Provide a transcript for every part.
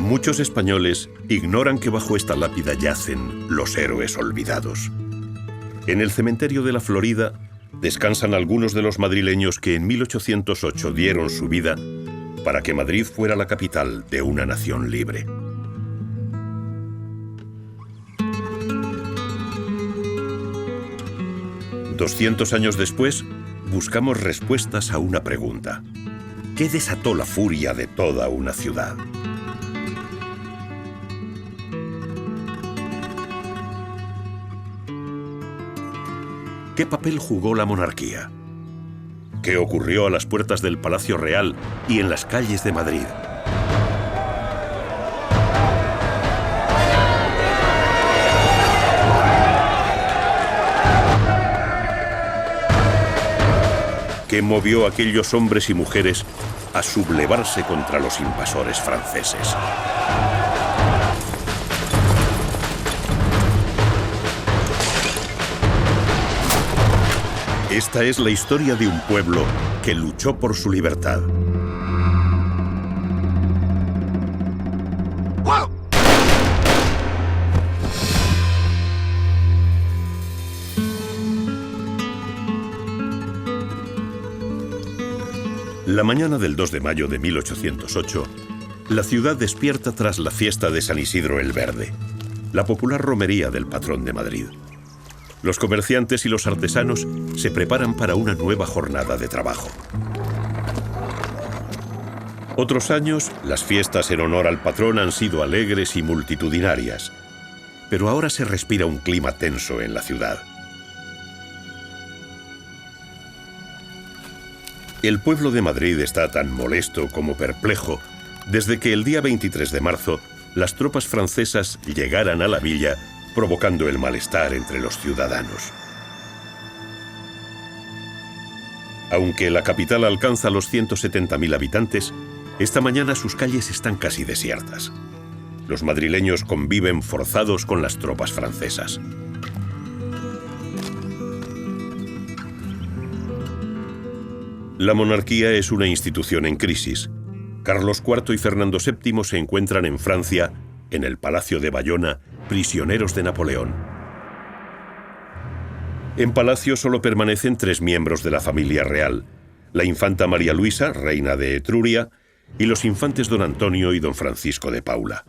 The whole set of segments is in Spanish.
Muchos españoles ignoran que bajo esta lápida yacen los héroes olvidados. En el cementerio de la Florida descansan algunos de los madrileños que en 1808 dieron su vida para que Madrid fuera la capital de una nación libre. «200 años después, buscamos respuestas a una pregunta. ¿Qué desató la furia de toda una ciudad? ¿Qué papel jugó la monarquía? ¿Qué ocurrió a las puertas del Palacio Real y en las calles de Madrid? ¿Qué movió a aquellos hombres y mujeres a sublevarse contra los invasores franceses? Esta es la historia de un pueblo que luchó por su libertad. La mañana del 2 de mayo de 1808, la ciudad despierta tras la fiesta de San Isidro el Verde, la popular romería del patrón de Madrid. Los comerciantes y los artesanos se preparan para una nueva jornada de trabajo. Otros años, las fiestas en honor al patrón han sido alegres y multitudinarias, pero ahora se respira un clima tenso en la ciudad. El pueblo de Madrid está tan molesto como perplejo desde que el día 23 de marzo las tropas francesas llegaran a la villa, provocando el malestar entre los ciudadanos. Aunque la capital alcanza los 170.000 habitantes, esta mañana sus calles están casi desiertas. Los madrileños conviven forzados con las tropas francesas. La monarquía es una institución en crisis. Carlos IV y Fernando VII se encuentran en Francia, en el Palacio de Bayona, prisioneros de Napoleón. En palacio solo permanecen 3 miembros de la familia real: la infanta María Luisa, reina de Etruria, y los infantes don Antonio y don Francisco de Paula.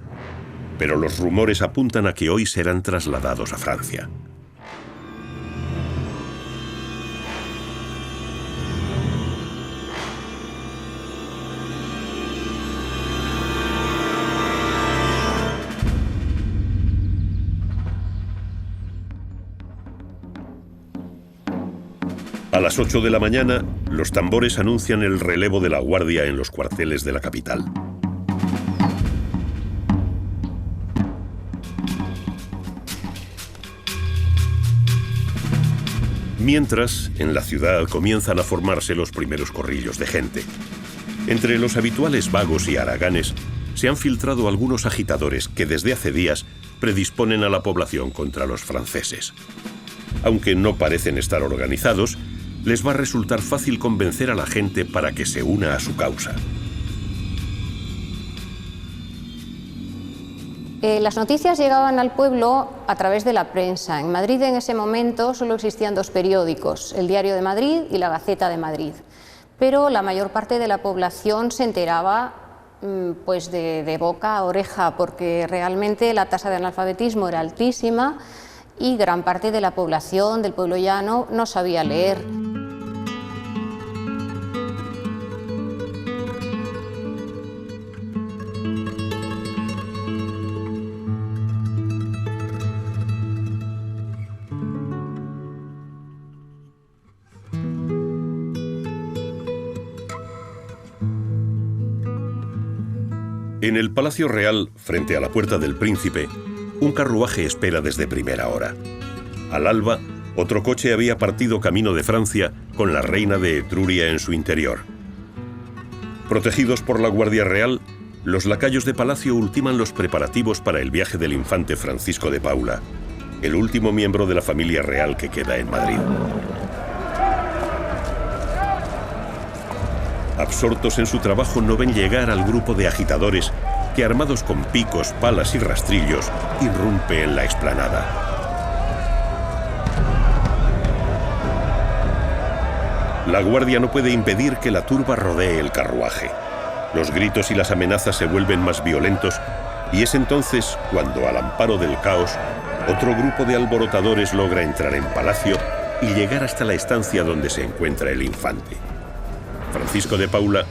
Pero los rumores apuntan a que hoy serán trasladados a Francia. A las 8 de la mañana, los tambores anuncian el relevo de la guardia en los cuarteles de la capital. Mientras, en la ciudad comienzan a formarse los primeros corrillos de gente. Entre los habituales vagos y haraganes, se han filtrado algunos agitadores que desde hace días predisponen a la población contra los franceses. Aunque no parecen estar organizados, les va a resultar fácil convencer a la gente para que se una a su causa. Las noticias llegaban al pueblo a través de la prensa. En Madrid en ese momento solo existían 2 periódicos, el Diario de Madrid y la Gaceta de Madrid. Pero la mayor parte de la población se enteraba pues de boca a oreja, porque realmente la tasa de analfabetismo era altísima y gran parte de la población del pueblo llano no sabía leer. En el Palacio Real, frente a la Puerta del Príncipe, un carruaje espera desde primera hora. Al alba, otro coche había partido camino de Francia con la reina de Etruria en su interior. Protegidos por la Guardia Real, los lacayos de palacio ultiman los preparativos para el viaje del infante Francisco de Paula, el último miembro de la familia real que queda en Madrid. Absortos en su trabajo, no ven llegar al grupo de agitadores que armados con picos, palas y rastrillos, irrumpe en la explanada. La guardia no puede impedir que la turba rodee el carruaje. Los gritos y las amenazas se vuelven más violentos y es entonces cuando, al amparo del caos, otro grupo de alborotadores logra entrar en palacio y llegar hasta la estancia donde se encuentra el infante. Francisco de Paula,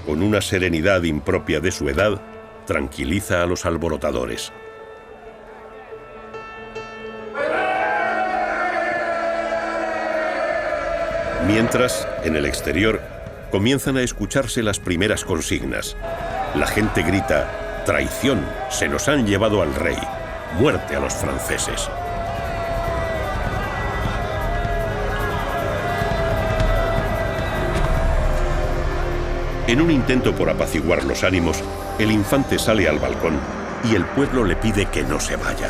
con una serenidad impropia de su edad, tranquiliza a los alborotadores. Mientras, en el exterior, comienzan a escucharse las primeras consignas. La gente grita: «¡Traición! ¡Se nos han llevado al rey! ¡Muerte a los franceses!». En un intento por apaciguar los ánimos, el infante sale al balcón y el pueblo le pide que no se vaya.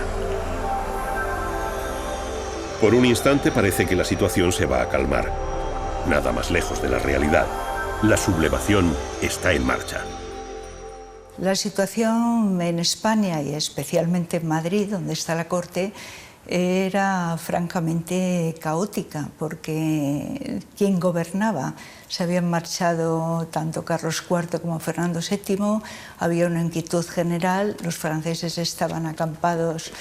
Por un instante parece que la situación se va a calmar. Nada más lejos de la realidad. La sublevación está en marcha. La situación en España y especialmente en Madrid, donde está la corte, era francamente caótica, porque quien gobernaba, se habían marchado tanto Carlos IV como Fernando VII, había una inquietud general, los franceses estaban acampados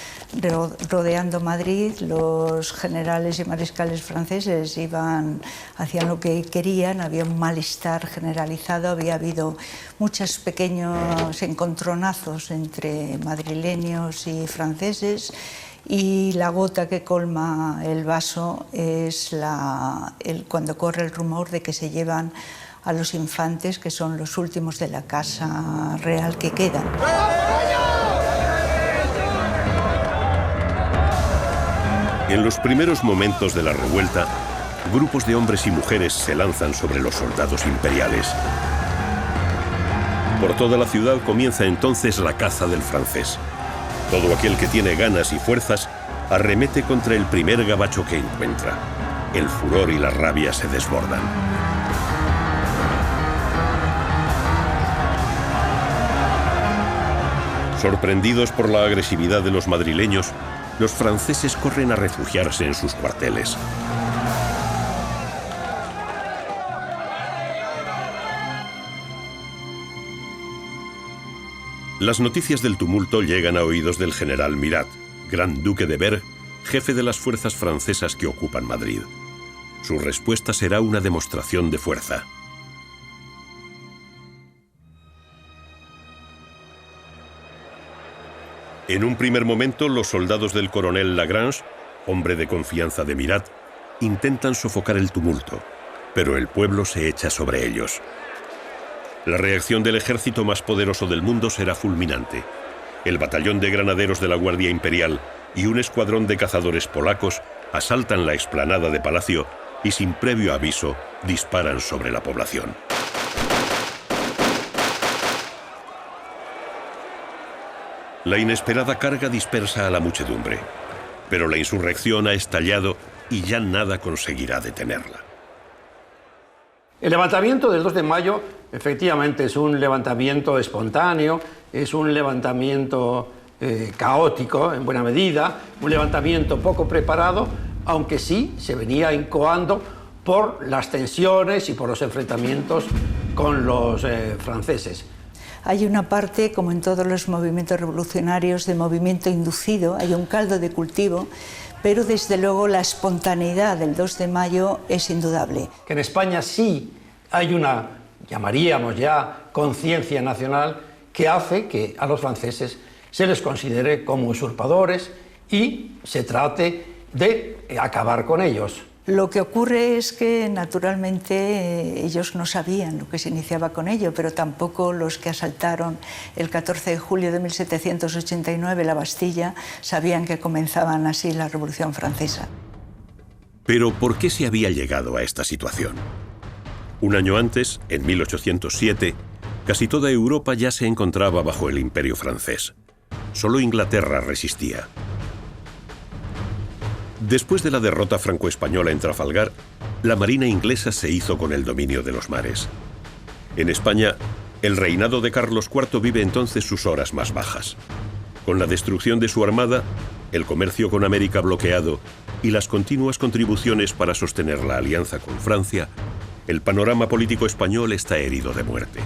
rodeando Madrid, los generales y mariscales franceses hacían lo que querían, había un malestar generalizado, había habido muchos pequeños encontronazos entre madrileños y franceses, y la gota que colma el vaso es cuando corre el rumor de que se llevan a los infantes, que son los últimos de la casa real que quedan. En los primeros momentos de la revuelta, grupos de hombres y mujeres se lanzan sobre los soldados imperiales. Por toda la ciudad comienza entonces la caza del francés. Todo aquel que tiene ganas y fuerzas arremete contra el primer gabacho que encuentra. El furor y la rabia se desbordan. Sorprendidos por la agresividad de los madrileños, los franceses corren a refugiarse en sus cuarteles. Las noticias del tumulto llegan a oídos del general Murat, gran duque de Berg, jefe de las fuerzas francesas que ocupan Madrid. Su respuesta será una demostración de fuerza. En un primer momento, los soldados del coronel Lagrange, hombre de confianza de Murat, intentan sofocar el tumulto, pero el pueblo se echa sobre ellos. La reacción del ejército más poderoso del mundo será fulminante. El batallón de granaderos de la Guardia Imperial y un escuadrón de cazadores polacos asaltan la explanada de Palacio y sin previo aviso disparan sobre la población. La inesperada carga dispersa a la muchedumbre, pero la insurrección ha estallado y ya nada conseguirá detenerla. El levantamiento del 2 de mayo efectivamente es un levantamiento espontáneo, es un levantamiento caótico en buena medida, un levantamiento poco preparado, aunque sí se venía incoando por las tensiones y por los enfrentamientos con los franceses. Hay una parte, como en todos los movimientos revolucionarios, de movimiento inducido, hay un caldo de cultivo, pero desde luego la espontaneidad del 2 de mayo es indudable. Que en España sí hay una, llamaríamos ya, conciencia nacional que hace que a los franceses se les considere como usurpadores y se trate de acabar con ellos. Lo que ocurre es que, naturalmente, ellos no sabían lo que se iniciaba con ello, pero tampoco los que asaltaron el 14 de julio de 1789 la Bastilla sabían que comenzaban así la Revolución Francesa. Pero, ¿por qué se había llegado a esta situación? Un año antes, en 1807, casi toda Europa ya se encontraba bajo el Imperio francés. Solo Inglaterra resistía. Después de la derrota franco-española en Trafalgar, la marina inglesa se hizo con el dominio de los mares. En España, El reinado de Carlos IV vive entonces sus horas más bajas. Con la destrucción de su armada, el comercio con América bloqueado y las continuas contribuciones para sostener la alianza con Francia, el panorama político español está herido de muerte.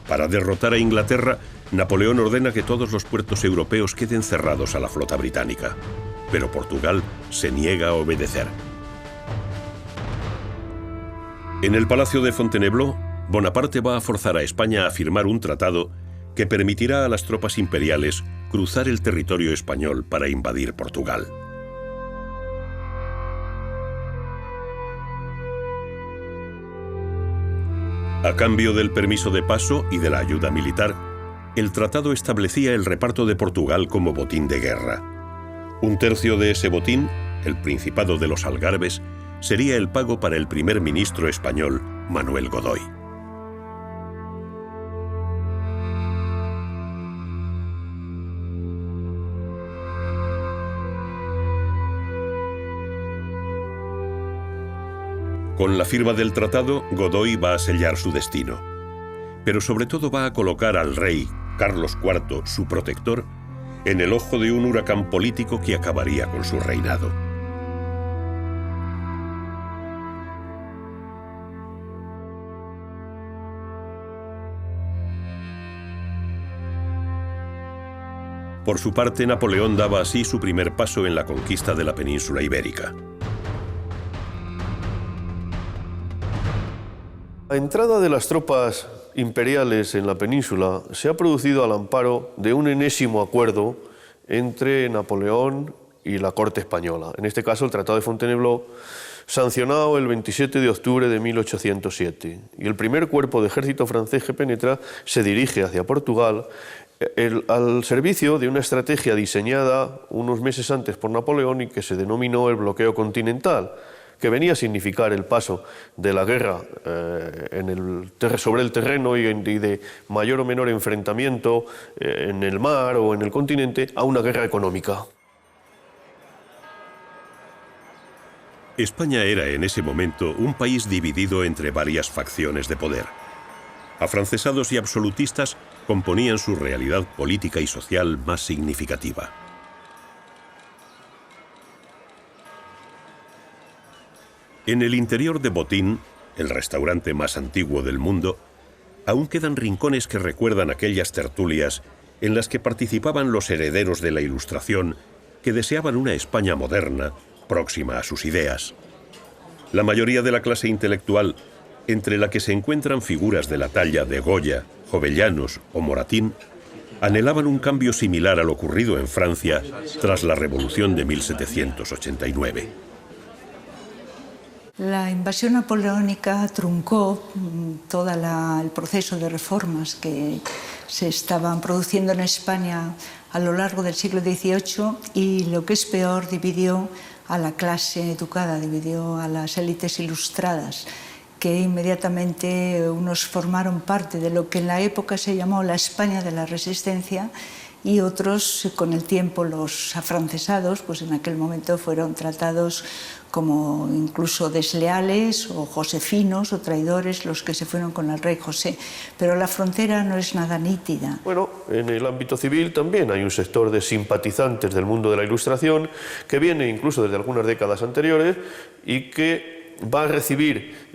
Para derrotar a Inglaterra, Napoleón ordena que todos los puertos europeos queden cerrados a la flota británica, pero Portugal se niega a obedecer. En el Palacio de Fontainebleau, Bonaparte va a forzar a España a firmar un tratado que permitirá a las tropas imperiales cruzar el territorio español para invadir Portugal. A cambio del permiso de paso y de la ayuda militar, el tratado establecía el reparto de Portugal como botín de guerra. Un tercio de ese botín, el Principado de los Algarbes, sería el pago para el primer ministro español, Manuel Godoy. Con la firma del tratado, Godoy va a sellar su destino. Pero sobre todo va a colocar al rey, Carlos IV, su protector, en el ojo de un huracán político que acabaría con su reinado. Por su parte, Napoleón daba así su primer paso en la conquista de la península ibérica. La entrada de las tropas imperiales en la península se ha producido al amparo de un enésimo acuerdo entre Napoleón y la corte española, en este caso el Tratado de Fontainebleau, sancionado el 27 de octubre de 1807. Y el primer cuerpo de ejército francés que penetra se dirige hacia Portugal al servicio de una estrategia diseñada unos meses antes por Napoleón y que se denominó el bloqueo continental, que venía a significar el paso de la guerra sobre el terreno y de mayor o menor enfrentamiento en el mar o en el continente a una guerra económica. España era en ese momento un país dividido entre varias facciones de poder. Afrancesados y absolutistas componían su realidad política y social más significativa. En el interior de Botín, el restaurante más antiguo del mundo, aún quedan rincones que recuerdan aquellas tertulias en las que participaban los herederos de la Ilustración que deseaban una España moderna, próxima a sus ideas. La mayoría de la clase intelectual, entre la que se encuentran figuras de la talla de Goya, Jovellanos o Moratín, anhelaban un cambio similar al ocurrido en Francia tras la Revolución de 1789. La invasión napoleónica truncó todo el proceso de reformas que se estaban produciendo en España a lo largo del siglo XVIII y, lo que es peor, dividió a la clase educada, dividió a las élites ilustradas, que inmediatamente unos formaron parte de lo que en la época se llamó la España de la Resistencia y otros, con el tiempo, los afrancesados, pues en aquel momento fueron tratados como incluso desleales o josefinos o traidores los que se fueron con el rey José. Pero la frontera no es nada nítida. Bueno, en el ámbito civil también hay un sector de simpatizantes del mundo de la Ilustración que viene incluso desde algunas décadas anteriores y que va a recibir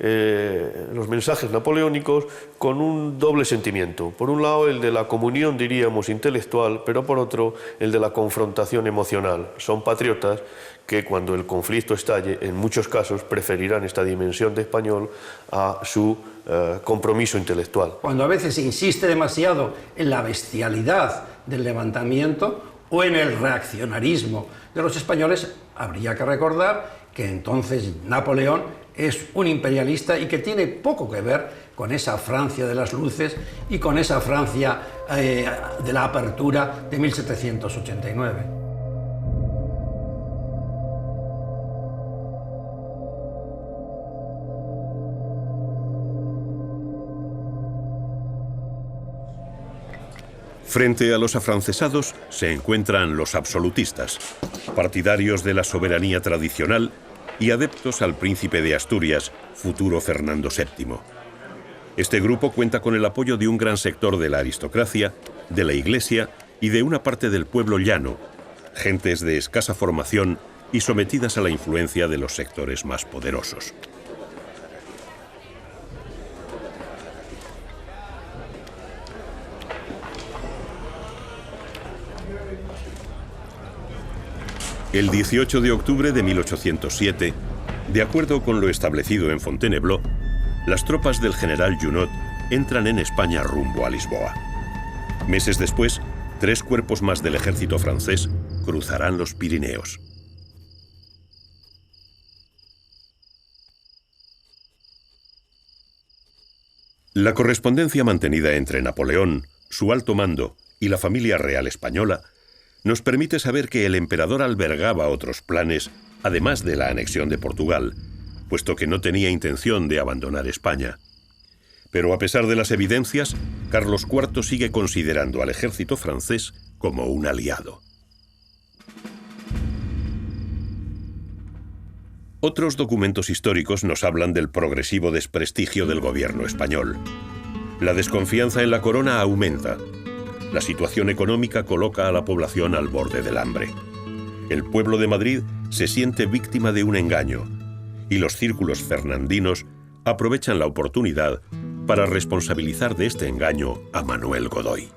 los mensajes napoleónicos con un doble sentimiento. Por un lado, el de la comunión, diríamos, intelectual, pero por otro, el de la confrontación emocional. Son patriotas que cuando el conflicto estalle, en muchos casos, preferirán esta dimensión de español a su compromiso intelectual. Cuando a veces se insiste demasiado en la bestialidad del levantamiento o en el reaccionarismo de los españoles, habría que recordar que entonces Napoleón es un imperialista y que tiene poco que ver con esa Francia de las luces y con esa Francia de la apertura de 1789. Frente a los afrancesados se encuentran los absolutistas, partidarios de la soberanía tradicional y adeptos al príncipe de Asturias, futuro Fernando VII. Este grupo cuenta con el apoyo de un gran sector de la aristocracia, de la Iglesia y de una parte del pueblo llano, gentes de escasa formación y sometidas a la influencia de los sectores más poderosos. El 18 de octubre de 1807, de acuerdo con lo establecido en Fontainebleau, las tropas del general Junot entran en España rumbo a Lisboa. Meses después, 3 cuerpos más del ejército francés cruzarán los Pirineos. La correspondencia mantenida entre Napoleón, su alto mando y la familia real española nos permite saber que el emperador albergaba otros planes, además de la anexión de Portugal, puesto que no tenía intención de abandonar España. Pero a pesar de las evidencias, Carlos IV sigue considerando al ejército francés como un aliado. Otros documentos históricos nos hablan del progresivo desprestigio del gobierno español. La desconfianza en la corona aumenta. La situación económica coloca a la población al borde del hambre. El pueblo de Madrid se siente víctima de un engaño y los círculos fernandinos aprovechan la oportunidad para responsabilizar de este engaño a Manuel Godoy.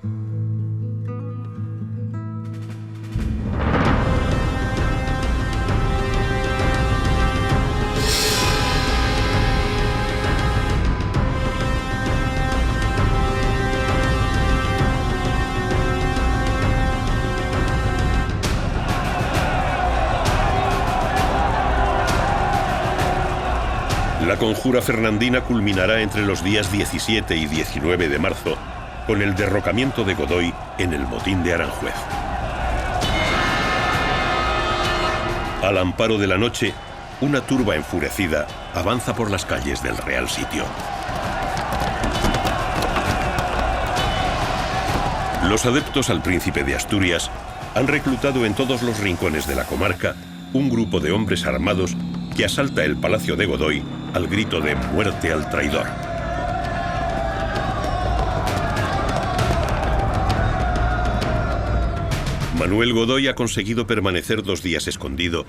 La conjura fernandina culminará entre los días 17 y 19 de marzo con el derrocamiento de Godoy en el motín de Aranjuez. Al amparo de la noche, una turba enfurecida avanza por las calles del Real Sitio. Los adeptos al príncipe de Asturias han reclutado en todos los rincones de la comarca un grupo de hombres armados que asalta el palacio de Godoy al grito de «Muerte al traidor». Manuel Godoy ha conseguido permanecer 2 días escondido,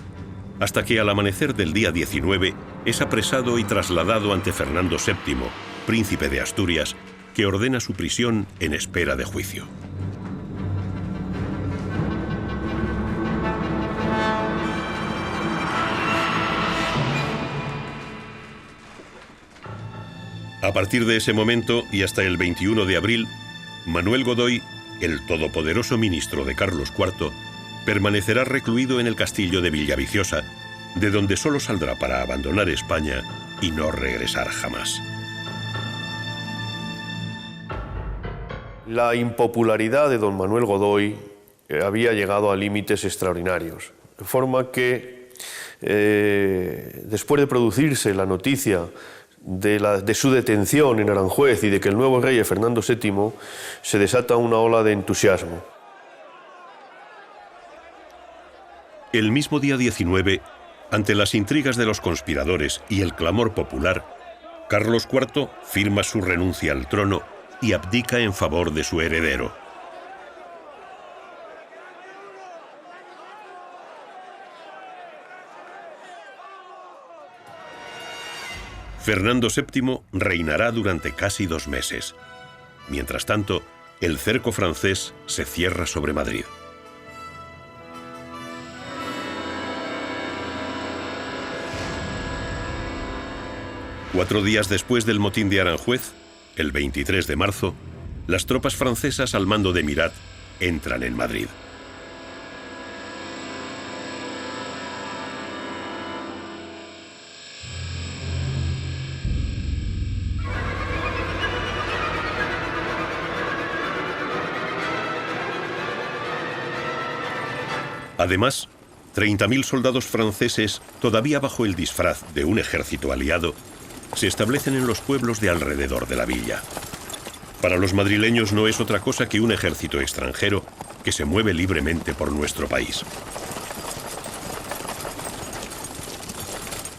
hasta que al amanecer del día 19 es apresado y trasladado ante Fernando VII, príncipe de Asturias, que ordena su prisión en espera de juicio. A partir de ese momento y hasta el 21 de abril, Manuel Godoy, el todopoderoso ministro de Carlos IV, permanecerá recluido en el castillo de Villaviciosa, de donde solo saldrá para abandonar España y no regresar jamás. La impopularidad de don Manuel Godoy había llegado a límites extraordinarios, de forma que después de producirse la noticia de su detención en Aranjuez y de que el nuevo rey es Fernando VII, se desata una ola de entusiasmo. El mismo día 19, ante las intrigas de los conspiradores y el clamor popular, Carlos IV firma su renuncia al trono y abdica en favor de su heredero. Fernando VII reinará durante casi 2 meses. Mientras tanto, el cerco francés se cierra sobre Madrid. Cuatro días después del motín de Aranjuez, el 23 de marzo, las tropas francesas al mando de Murat entran en Madrid. Además, 30.000 soldados franceses, todavía bajo el disfraz de un ejército aliado, se establecen en los pueblos de alrededor de la villa. Para los madrileños no es otra cosa que un ejército extranjero que se mueve libremente por nuestro país.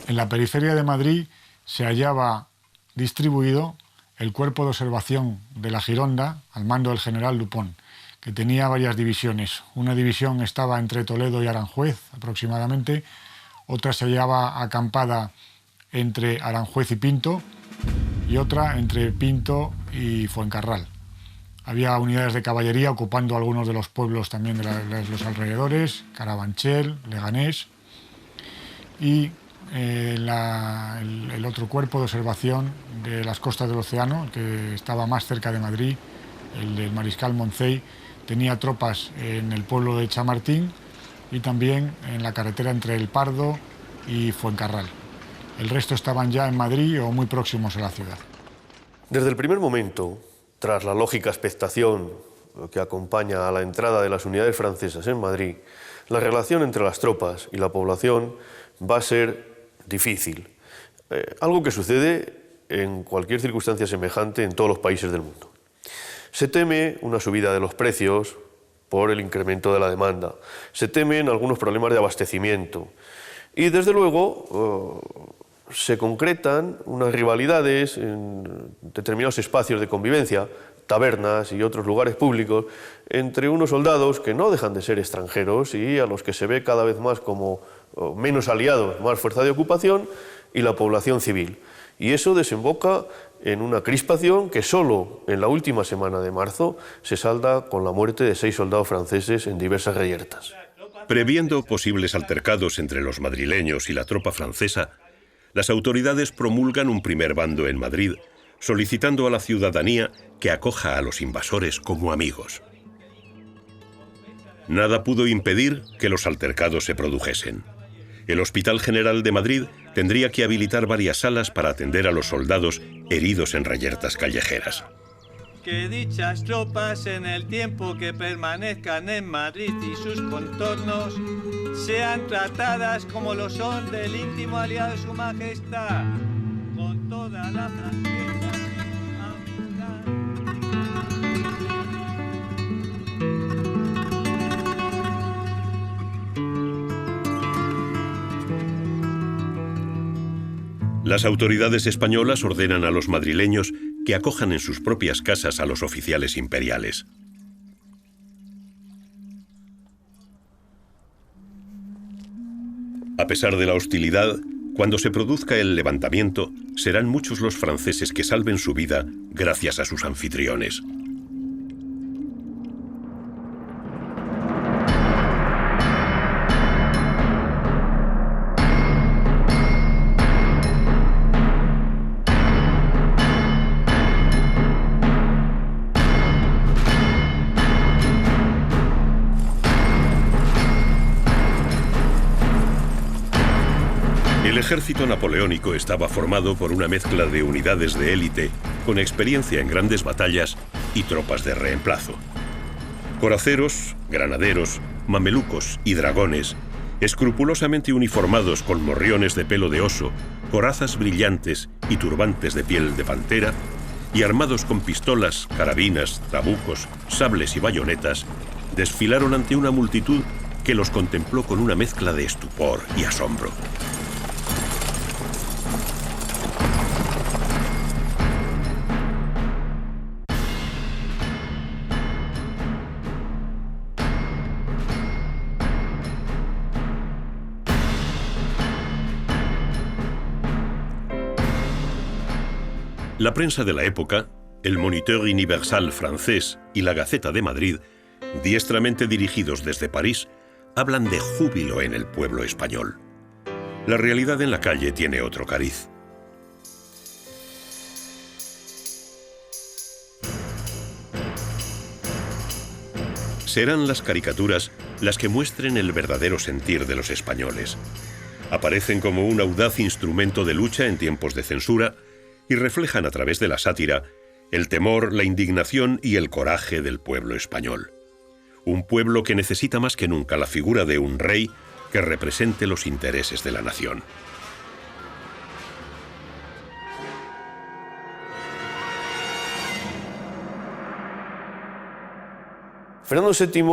En la periferia de Madrid se hallaba distribuido el cuerpo de observación de la Gironda al mando del general Dupont, que tenía varias divisiones. Una división estaba entre Toledo y Aranjuez aproximadamente, otra se hallaba acampada entre Aranjuez y Pinto y otra entre Pinto y Fuencarral. Había unidades de caballería ocupando algunos de los pueblos también de los alrededores, Carabanchel, Leganés, y el otro cuerpo de observación de las costas del océano, que estaba más cerca de Madrid, el del mariscal Moncey, tenía tropas en el pueblo de Chamartín y también en la carretera entre El Pardo y Fuencarral. El resto estaban ya en Madrid o muy próximos a la ciudad. Desde el primer momento, tras la lógica expectación que acompaña a la entrada de las unidades francesas en Madrid, la relación entre las tropas y la población va a ser difícil. Algo que sucede en cualquier circunstancia semejante en todos los países del mundo. Se teme una subida de los precios por el incremento de la demanda. Se temen algunos problemas de abastecimiento. Y desde luego se concretan unas rivalidades en determinados espacios de convivencia, tabernas y otros lugares públicos, entre unos soldados que no dejan de ser extranjeros y a los que se ve cada vez más como menos aliados, más fuerza de ocupación, y la población civil. Y eso desemboca en una crispación que solo en la última semana de marzo se salda con la muerte de 6 soldados franceses en diversas reyertas. Previendo posibles altercados entre los madrileños y la tropa francesa, las autoridades promulgan un primer bando en Madrid, solicitando a la ciudadanía que acoja a los invasores como amigos. Nada pudo impedir que los altercados se produjesen. El Hospital General de Madrid tendría que habilitar varias salas para atender a los soldados heridos en reyertas callejeras. Que dichas tropas, en el tiempo que permanezcan en Madrid y sus contornos, sean tratadas como lo son del íntimo aliado de su majestad, con toda la franqueza y amistad. Las autoridades españolas ordenan a los madrileños que acojan en sus propias casas a los oficiales imperiales. A pesar de la hostilidad, cuando se produzca el levantamiento, serán muchos los franceses que salven su vida gracias a sus anfitriones. El ejército napoleónico estaba formado por una mezcla de unidades de élite con experiencia en grandes batallas y tropas de reemplazo. Coraceros, granaderos, mamelucos y dragones, escrupulosamente uniformados con morriones de pelo de oso, corazas brillantes y turbantes de piel de pantera, y armados con pistolas, carabinas, trabucos, sables y bayonetas, desfilaron ante una multitud que los contempló con una mezcla de estupor y asombro. La prensa de la época, el Moniteur Universal francés y la Gaceta de Madrid, diestramente dirigidos desde París, hablan de júbilo en el pueblo español. La realidad en la calle tiene otro cariz. Serán las caricaturas las que muestren el verdadero sentir de los españoles. Aparecen como un audaz instrumento de lucha en tiempos de censura y reflejan a través de la sátira el temor, la indignación y el coraje del pueblo español. Un pueblo que necesita más que nunca la figura de un rey que represente los intereses de la nación. Fernando VII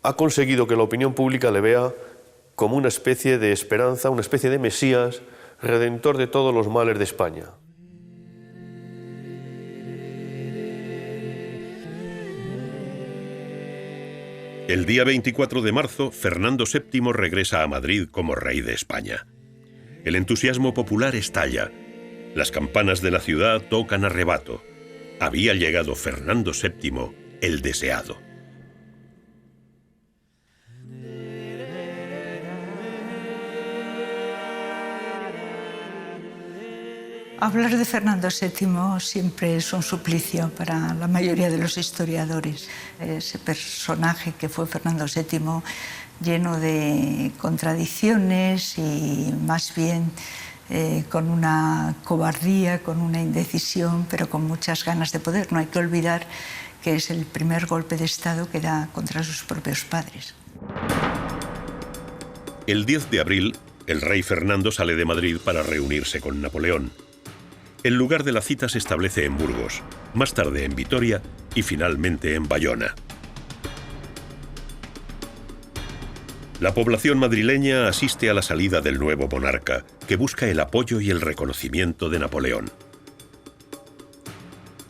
ha conseguido que la opinión pública le vea como una especie de esperanza, una especie de Mesías, redentor de todos los males de España. El día 24 de marzo, Fernando VII regresa a Madrid como rey de España. El entusiasmo popular estalla. Las campanas de la ciudad tocan a rebato. Había llegado Fernando VII, el deseado. Hablar de Fernando VII siempre es un suplicio para la mayoría de los historiadores. Ese personaje que fue Fernando VII, lleno de contradicciones y más bien con una cobardía, con una indecisión, pero con muchas ganas de poder. No hay que olvidar que es el primer golpe de Estado que da contra sus propios padres. El 10 de abril, el rey Fernando sale de Madrid para reunirse con Napoleón. El lugar de la cita se establece en Burgos, más tarde en Vitoria y finalmente en Bayona. La población madrileña asiste a la salida del nuevo monarca, que busca el apoyo y el reconocimiento de Napoleón.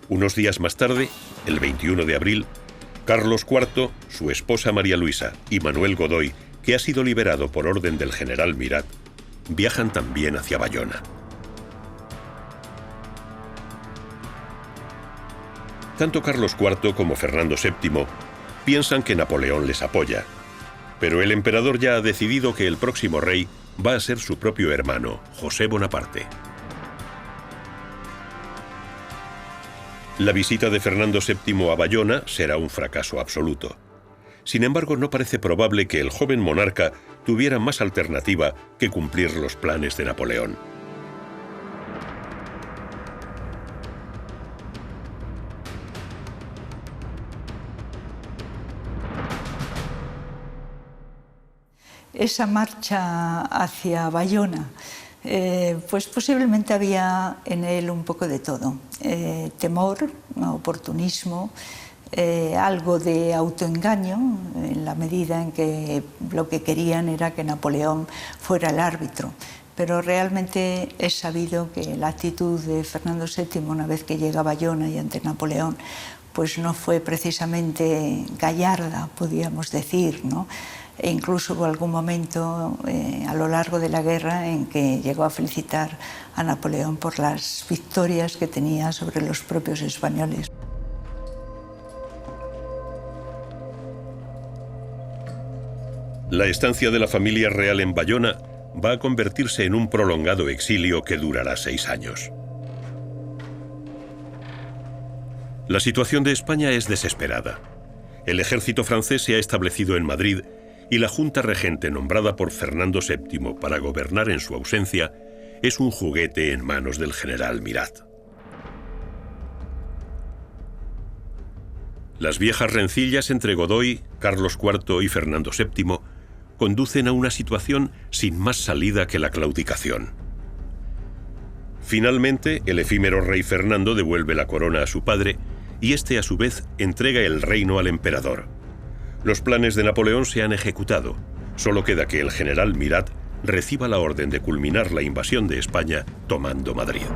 Unos días más tarde, el 21 de abril, Carlos IV, su esposa María Luisa y Manuel Godoy, que ha sido liberado por orden del general Mirat, viajan también hacia Bayona. Tanto Carlos IV como Fernando VII piensan que Napoleón les apoya, pero el emperador ya ha decidido que el próximo rey va a ser su propio hermano, José Bonaparte. La visita de Fernando VII a Bayona será un fracaso absoluto. Sin embargo, no parece probable que el joven monarca tuviera más alternativa que cumplir los planes de Napoleón. Esa marcha hacia Bayona, pues posiblemente había en él un poco de todo. Temor, oportunismo, algo de autoengaño, en la medida en que lo que querían era que Napoleón fuera el árbitro. Pero realmente es sabido que la actitud de Fernando VII, una vez que llega a Bayona y ante Napoleón, pues no fue precisamente gallarda, podríamos decir, ¿no? E incluso hubo algún momento a lo largo de la guerra en que llegó a felicitar a Napoleón por las victorias que tenía sobre los propios españoles. La estancia de la familia real en Bayona va a convertirse en un prolongado exilio que durará 6 años. La situación de España es desesperada. El ejército francés se ha establecido en Madrid y la junta regente nombrada por Fernando VII para gobernar en su ausencia es un juguete en manos del general Mirat. Las viejas rencillas entre Godoy, Carlos IV y Fernando VII conducen a una situación sin más salida que la claudicación. Finalmente, el efímero rey Fernando devuelve la corona a su padre y este a su vez entrega el reino al emperador. Los planes de Napoleón se han ejecutado. Solo queda que el general Mirat reciba la orden de culminar la invasión de España tomando Madrid.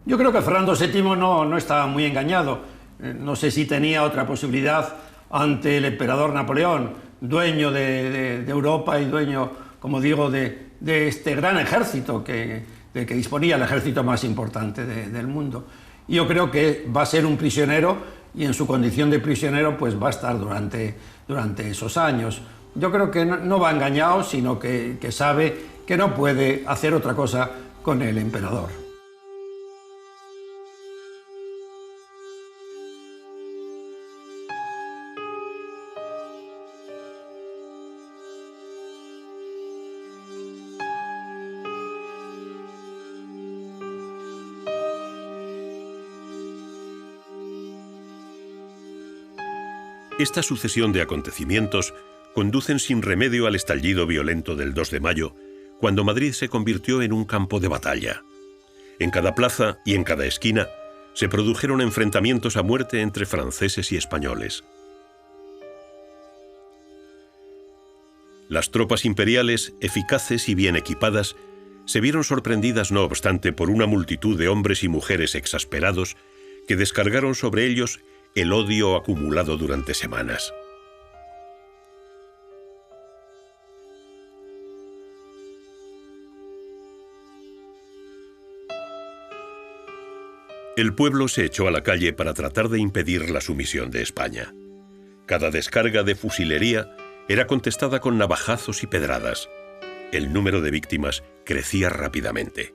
Yo creo que Fernando VII no estaba muy engañado. No sé si tenía otra posibilidad ante el emperador Napoleón, dueño de Europa y dueño, como digo, de este gran ejército del que disponía el ejército más importante del mundo. Y yo creo que va a ser un prisionero y en su condición de prisionero pues va a estar durante esos años. Yo creo que no va engañado, sino que sabe que no puede hacer otra cosa con el emperador. Esta sucesión de acontecimientos conducen sin remedio al estallido violento del 2 de mayo, cuando Madrid se convirtió en un campo de batalla. En cada plaza y en cada esquina se produjeron enfrentamientos a muerte entre franceses y españoles. Las tropas imperiales, eficaces y bien equipadas, se vieron sorprendidas no obstante por una multitud de hombres y mujeres exasperados que descargaron sobre ellos el odio acumulado durante semanas. El pueblo se echó a la calle para tratar de impedir la sumisión de España. Cada descarga de fusilería era contestada con navajazos y pedradas. El número de víctimas crecía rápidamente.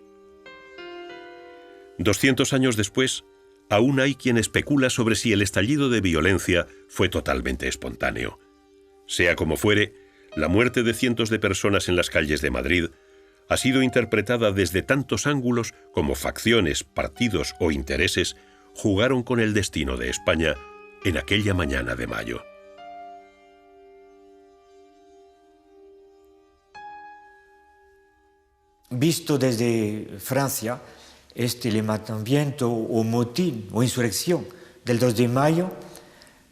200 años después, aún hay quien especula sobre si el estallido de violencia fue totalmente espontáneo. Sea como fuere, la muerte de cientos de personas en las calles de Madrid ha sido interpretada desde tantos ángulos como facciones, partidos o intereses jugaron con el destino de España en aquella mañana de mayo. Visto desde Francia, este levantamiento o motín o insurrección del 2 de mayo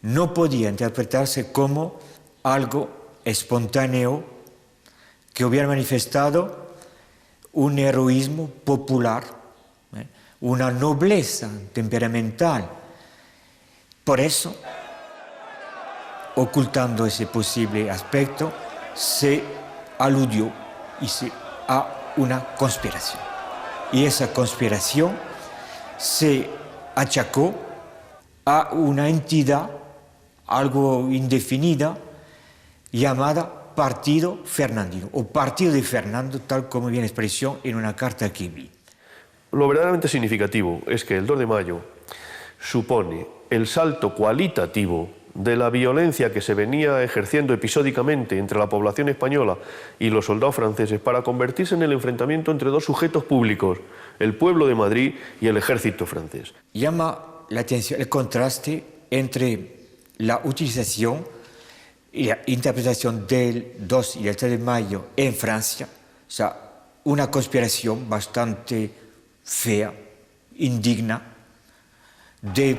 no podía interpretarse como algo espontáneo que hubiera manifestado un heroísmo popular, una nobleza temperamental. Por eso, ocultando ese posible aspecto, se aludió a una conspiración. Y esa conspiración se achacó a una entidad, algo indefinida, llamada Partido Fernandino, o Partido de Fernando, tal como viene expresión en una carta que vi. Lo verdaderamente significativo es que el 2 de mayo supone el salto cualitativo de la violencia que se venía ejerciendo episódicamente entre la población española y los soldados franceses para convertirse en el enfrentamiento entre dos sujetos públicos, el pueblo de Madrid y el ejército francés. Llama la atención el contraste entre la utilización y la interpretación del 2 y el 3 de mayo en Francia, o sea, una conspiración bastante fea, indigna, de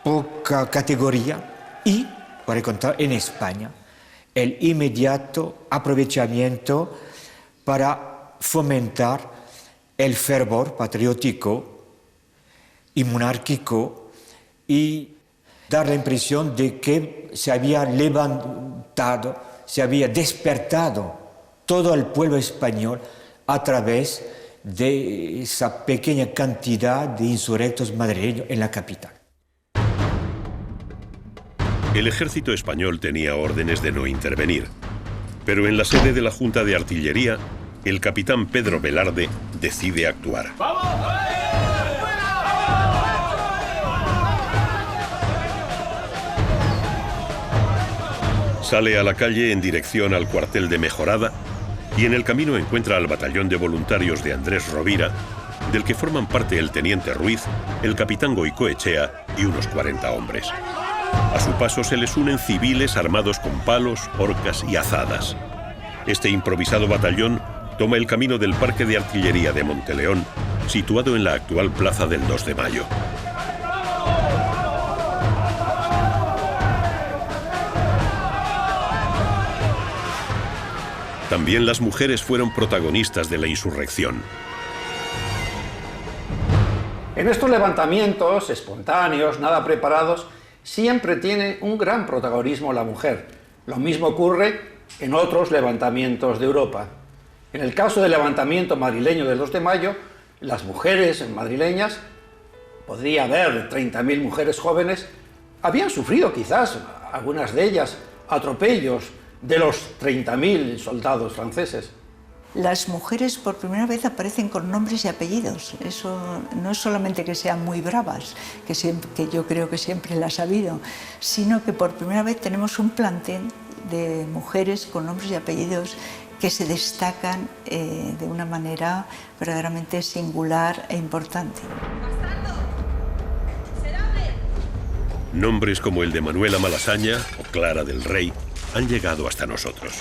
poca categoría, y, por el contrario, en España, el inmediato aprovechamiento para fomentar el fervor patriótico y monárquico y dar la impresión de que se había levantado, se había despertado todo el pueblo español a través de esa pequeña cantidad de insurrectos madrileños en la capital. El ejército español tenía órdenes de no intervenir, pero en la sede de la Junta de Artillería, el capitán Pedro Velarde decide actuar. Sale a la calle en dirección al cuartel de Mejorada y en el camino encuentra al batallón de voluntarios de Andrés Rovira, del que forman parte el teniente Ruiz, el capitán Goicoechea y unos 40 hombres. A su paso se les unen civiles armados con palos, horcas y azadas. Este improvisado batallón toma el camino del Parque de Artillería de Monteleón, situado en la actual Plaza del 2 de Mayo. También las mujeres fueron protagonistas de la insurrección. En estos levantamientos espontáneos, nada preparados, siempre tiene un gran protagonismo la mujer. Lo mismo ocurre en otros levantamientos de Europa. En el caso del levantamiento madrileño del 2 de mayo, las mujeres madrileñas, podría haber 30.000 mujeres jóvenes, habían sufrido quizás, algunas de ellas, atropellos de los 30.000 soldados franceses. Las mujeres por primera vez aparecen con nombres y apellidos. Eso no es solamente que sean muy bravas, que yo creo que siempre las ha habido, sino que por primera vez tenemos un plantel de mujeres con nombres y apellidos que se destacan de una manera verdaderamente singular e importante. Nombres como el de Manuela Malasaña o Clara del Rey han llegado hasta nosotros.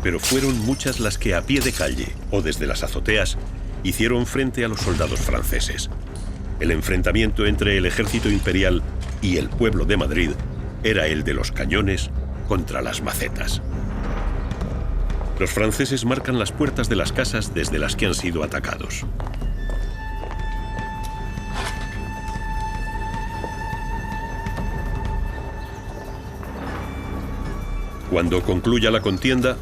Pero fueron muchas las que a pie de calle o desde las azoteas hicieron frente a los soldados franceses. El enfrentamiento entre el ejército imperial y el pueblo de Madrid era el de los cañones contra las macetas. Los franceses marcan las puertas de las casas desde las que han sido atacados. Cuando concluya la contienda,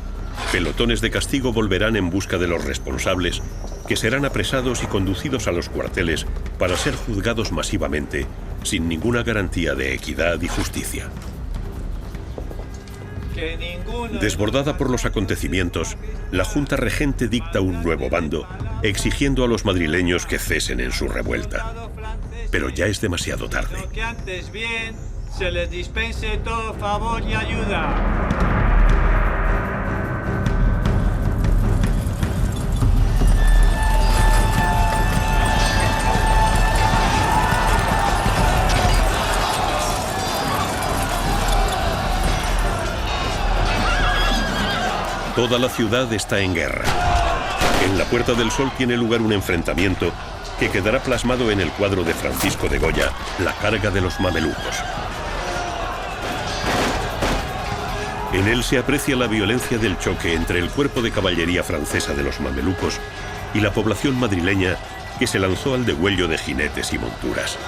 pelotones de castigo volverán en busca de los responsables que serán apresados y conducidos a los cuarteles para ser juzgados masivamente, sin ninguna garantía de equidad y justicia. Desbordada por los acontecimientos, la Junta Regente dicta un nuevo bando, exigiendo a los madrileños que cesen en su revuelta. Pero ya es demasiado tarde. Que antes bien se les dispense todo favor y ayuda. Toda la ciudad está en guerra. En la Puerta del Sol tiene lugar un enfrentamiento que quedará plasmado en el cuadro de Francisco de Goya, La carga de los mamelucos. En él se aprecia la violencia del choque entre el cuerpo de caballería francesa de los mamelucos y la población madrileña que se lanzó al degüello de jinetes y monturas.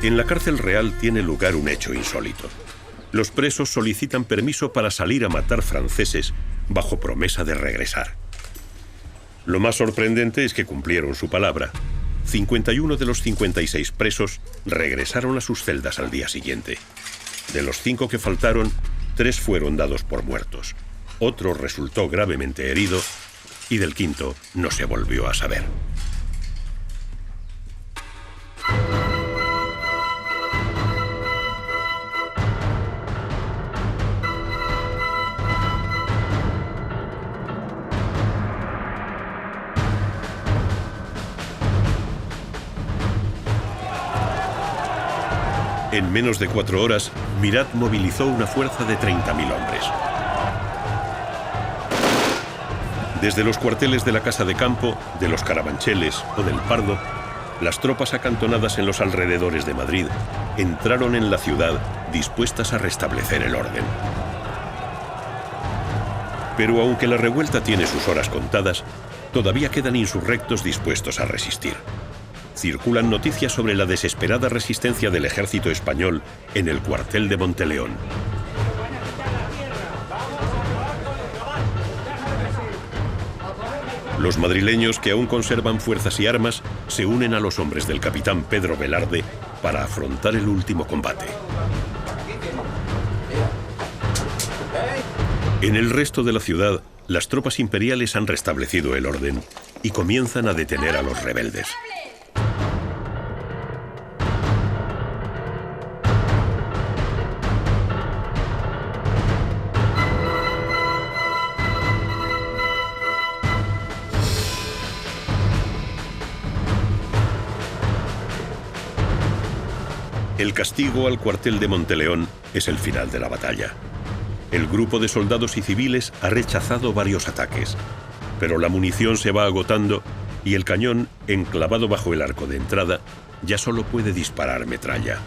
En la cárcel real tiene lugar un hecho insólito. Los presos solicitan permiso para salir a matar franceses bajo promesa de regresar. Lo más sorprendente es que cumplieron su palabra. 51 de los 56 presos regresaron a sus celdas al día siguiente. De los 5 que faltaron, 3 fueron dados por muertos. Otro resultó gravemente herido y del quinto no se volvió a saber. En menos de 4 horas, Murat movilizó una fuerza de 30.000 hombres. Desde los cuarteles de la Casa de Campo, de los Carabancheles o del Pardo, las tropas acantonadas en los alrededores de Madrid entraron en la ciudad dispuestas a restablecer el orden. Pero aunque la revuelta tiene sus horas contadas, todavía quedan insurrectos dispuestos a resistir. Circulan noticias sobre la desesperada resistencia del ejército español en el cuartel de Monteleón. Los madrileños que aún conservan fuerzas y armas se unen a los hombres del capitán Pedro Velarde para afrontar el último combate. En el resto de la ciudad, las tropas imperiales han restablecido el orden y comienzan a detener a los rebeldes. El castigo al cuartel de Monteleón es el final de la batalla. El grupo de soldados y civiles ha rechazado varios ataques, pero la munición se va agotando y el cañón, enclavado bajo el arco de entrada, ya solo puede disparar metralla.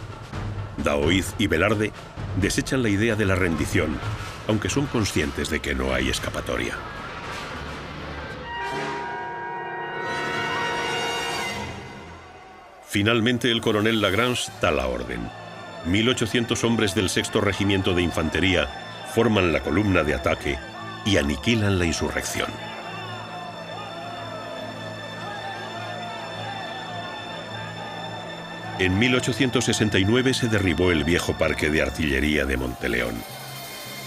Daoíz y Velarde desechan la idea de la rendición, aunque son conscientes de que no hay escapatoria. Finalmente el coronel Lagrange da la orden. 1.800 hombres del 6º Regimiento de Infantería forman la columna de ataque y aniquilan la insurrección. En 1869 se derribó el viejo parque de artillería de Monteleón.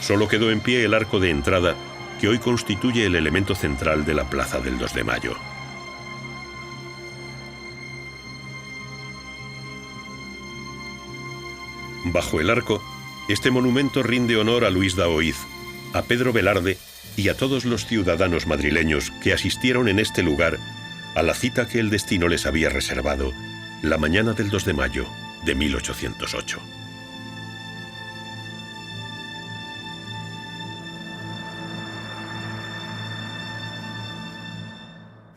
Solo quedó en pie el arco de entrada, que hoy constituye el elemento central de la Plaza del 2 de Mayo. Bajo el arco, este monumento rinde honor a Luis Daoíz, a Pedro Velarde y a todos los ciudadanos madrileños que asistieron en este lugar a la cita que el destino les había reservado la mañana del 2 de mayo de 1808.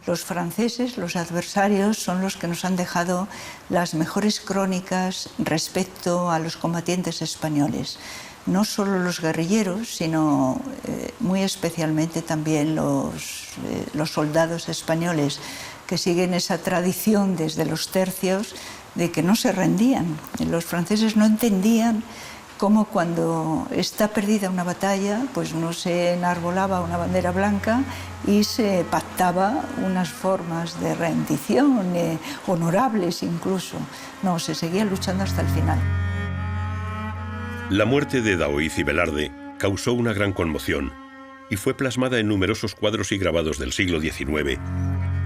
Los franceses, los adversarios, son los que nos han dejado las mejores crónicas respecto a los combatientes españoles. No solo los guerrilleros, sino muy especialmente también los soldados españoles, que siguen esa tradición desde los tercios de que no se rendían. Los franceses no entendían como cuando está perdida una batalla, pues no se enarbolaba una bandera blanca y se pactaba unas formas de rendición, honorables incluso. No, se seguía luchando hasta el final. La muerte de Daoiz y Velarde causó una gran conmoción y fue plasmada en numerosos cuadros y grabados del siglo XIX,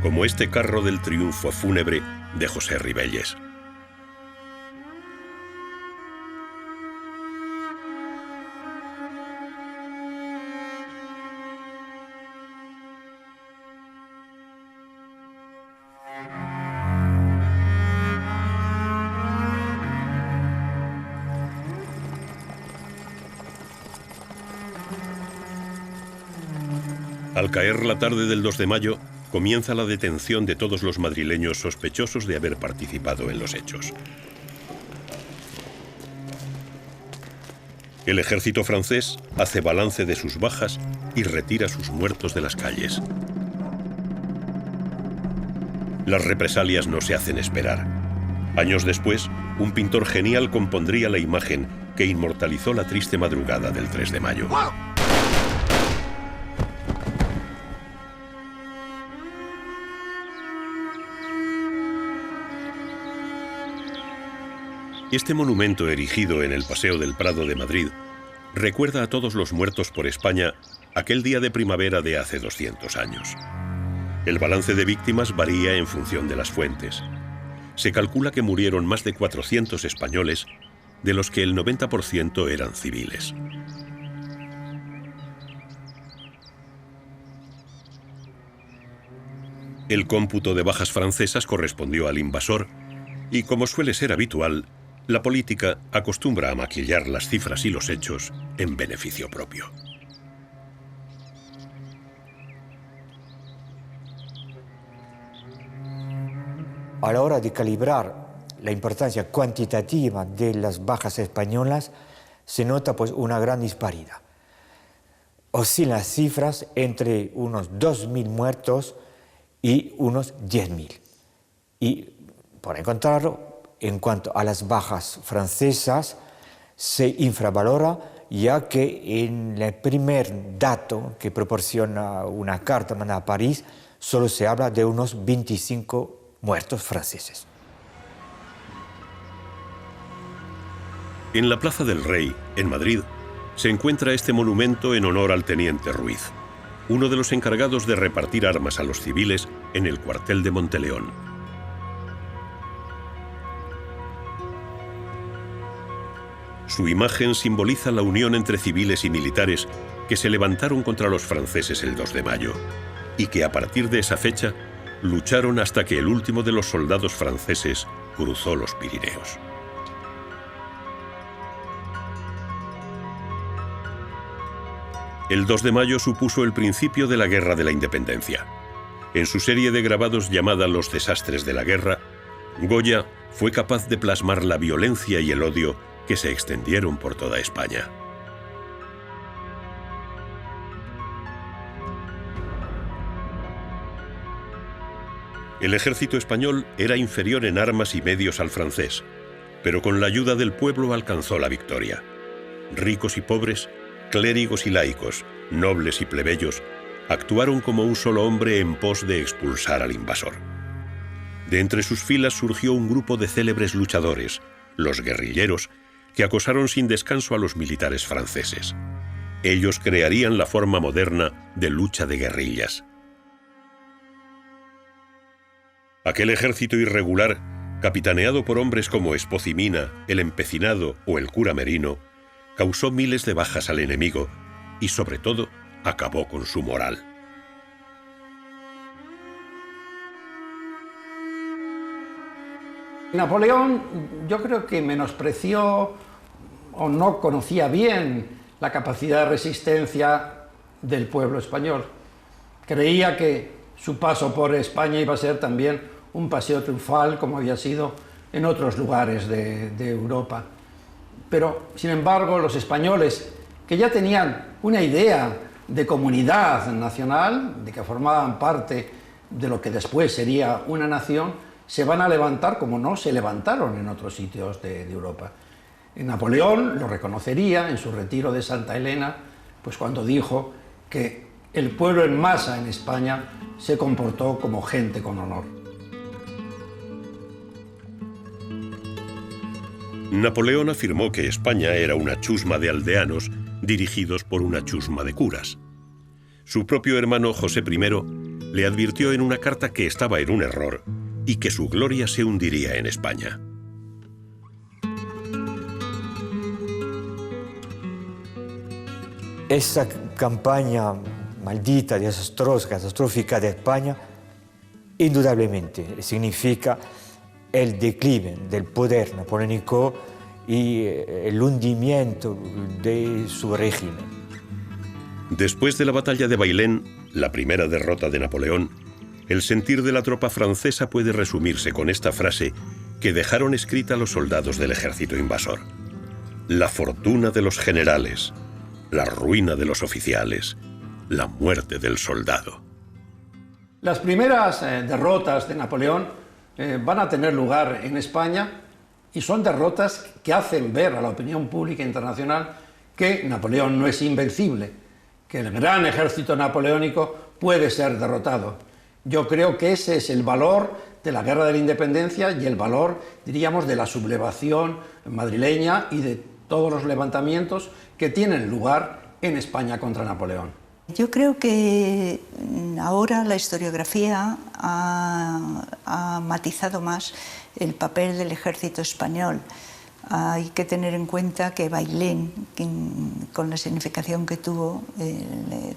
como este carro del triunfo fúnebre de José Ribelles. Al caer la tarde del 2 de mayo, comienza la detención de todos los madrileños sospechosos de haber participado en los hechos. El ejército francés hace balance de sus bajas y retira sus muertos de las calles. Las represalias no se hacen esperar. Años después, un pintor genial compondría la imagen que inmortalizó la triste madrugada del 3 de mayo. Este monumento erigido en el Paseo del Prado de Madrid recuerda a todos los muertos por España aquel día de primavera de hace 200 años. El balance de víctimas varía en función de las fuentes. Se calcula que murieron más de 400 españoles, de los que el 90% eran civiles. El cómputo de bajas francesas correspondió al invasor y, como suele ser habitual, la política acostumbra a maquillar las cifras y los hechos en beneficio propio. A la hora de calibrar la importancia cuantitativa de las bajas españolas, se nota pues una gran disparidad. Oscilan las cifras entre unos 2.000 muertos y unos 10.000. Y, por encontrarlo, en cuanto a las bajas francesas, se infravalora, ya que en el primer dato que proporciona una carta mandada a París, solo se habla de unos 25 muertos franceses. En la Plaza del Rey, en Madrid, se encuentra este monumento en honor al teniente Ruiz, uno de los encargados de repartir armas a los civiles en el cuartel de Monteleón. Su imagen simboliza la unión entre civiles y militares que se levantaron contra los franceses el 2 de mayo y que a partir de esa fecha lucharon hasta que el último de los soldados franceses cruzó los Pirineos. El 2 de mayo supuso el principio de la Guerra de la Independencia. En su serie de grabados llamada Los desastres de la guerra, Goya fue capaz de plasmar la violencia y el odio que se extendieron por toda España. El ejército español era inferior en armas y medios al francés, pero con la ayuda del pueblo alcanzó la victoria. Ricos y pobres, clérigos y laicos, nobles y plebeyos, actuaron como un solo hombre en pos de expulsar al invasor. De entre sus filas surgió un grupo de célebres luchadores, los guerrilleros, que acosaron sin descanso a los militares franceses. Ellos crearían la forma moderna de lucha de guerrillas. Aquel ejército irregular, capitaneado por hombres como Espocimina, el Empecinado o el cura Merino, causó miles de bajas al enemigo y, sobre todo, acabó con su moral. Napoleón, yo creo que menospreció o no conocía bien la capacidad de resistencia del pueblo español. Creía que su paso por España iba a ser también un paseo triunfal, como había sido en otros lugares de Europa. Pero, sin embargo, los españoles, que ya tenían una idea de comunidad nacional, de que formaban parte de lo que después sería una nación, se van a levantar como no se levantaron en otros sitios de Europa. Napoleón lo reconocería en su retiro de Santa Elena, pues cuando dijo que el pueblo en masa en España se comportó como gente con honor. Napoleón afirmó que España era una chusma de aldeanos dirigidos por una chusma de curas. Su propio hermano José I le advirtió en una carta que estaba en un error y que su gloria se hundiría en España. Esa campaña maldita, desastrosa, catastrófica de España, indudablemente significa el declive del poder napoleónico y el hundimiento de su régimen. Después de la batalla de Bailén, la primera derrota de Napoleón, el sentir de la tropa francesa puede resumirse con esta frase que dejaron escrita los soldados del ejército invasor: la fortuna de los generales, la ruina de los oficiales, la muerte del soldado. Las primeras derrotas de Napoleón van a tener lugar en España y son derrotas que hacen ver a la opinión pública internacional que Napoleón no es invencible, que el gran ejército napoleónico puede ser derrotado. Yo creo que ese es el valor de la Guerra de la Independencia y el valor, diríamos, de la sublevación madrileña y de todos los levantamientos que tienen lugar en España contra Napoleón. Yo creo que ahora la historiografía ha matizado más el papel del ejército español. Hay que tener en cuenta que Bailén, con la significación que tuvo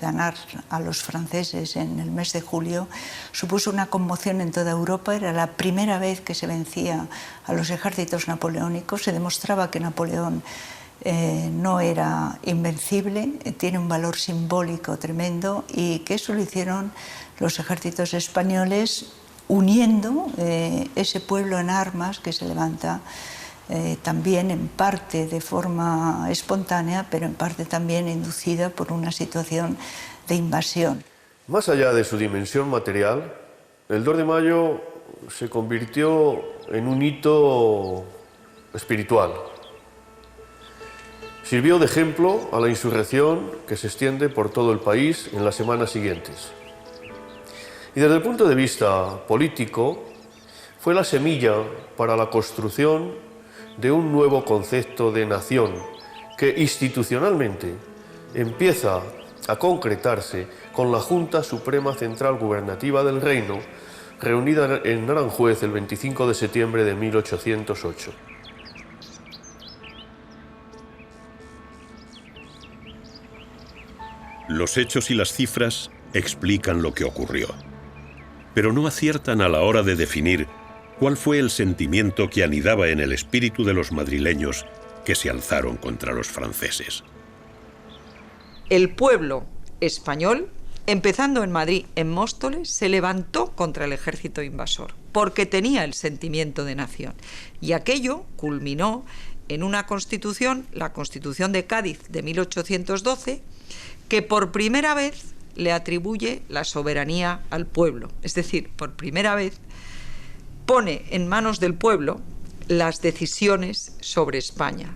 ganar a los franceses en el mes de julio, supuso una conmoción en toda Europa. Era la primera vez que se vencía a los ejércitos napoleónicos. Se demostraba que Napoleón no era invencible, tiene un valor simbólico tremendo, y que eso lo hicieron los ejércitos españoles uniendo ese pueblo en armas que se levanta también en parte de forma espontánea, pero en parte también inducida por una situación de invasión. Más allá de su dimensión material, el 2 de mayo se convirtió en un hito espiritual. Sirvió de ejemplo a la insurrección que se extiende por todo el país en las semanas siguientes. Y desde el punto de vista político, fue la semilla para la construcción de un nuevo concepto de nación que institucionalmente empieza a concretarse con la Junta Suprema Central Gubernativa del Reino, reunida en Aranjuez el 25 de septiembre de 1808. Los hechos y las cifras explican lo que ocurrió, pero no aciertan a la hora de definir cuál fue el sentimiento que anidaba en el espíritu de los madrileños que se alzaron contra los franceses. El pueblo español, empezando en Madrid, en Móstoles, se levantó contra el ejército invasor, porque tenía el sentimiento de nación. Y aquello culminó en una constitución, la Constitución de Cádiz de 1812, que por primera vez le atribuye la soberanía al pueblo. Es decir, por primera vez pone en manos del pueblo las decisiones sobre España.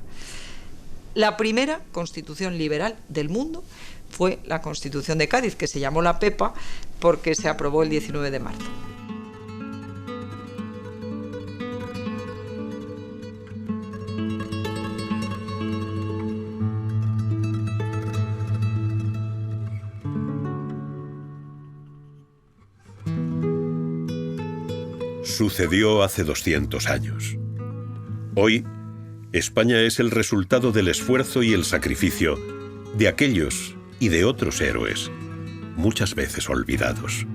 La primera constitución liberal del mundo fue la Constitución de Cádiz, que se llamó la Pepa porque se aprobó el 19 de marzo. Sucedió hace 200 años. Hoy, España es el resultado del esfuerzo y el sacrificio de aquellos y de otros héroes, muchas veces olvidados.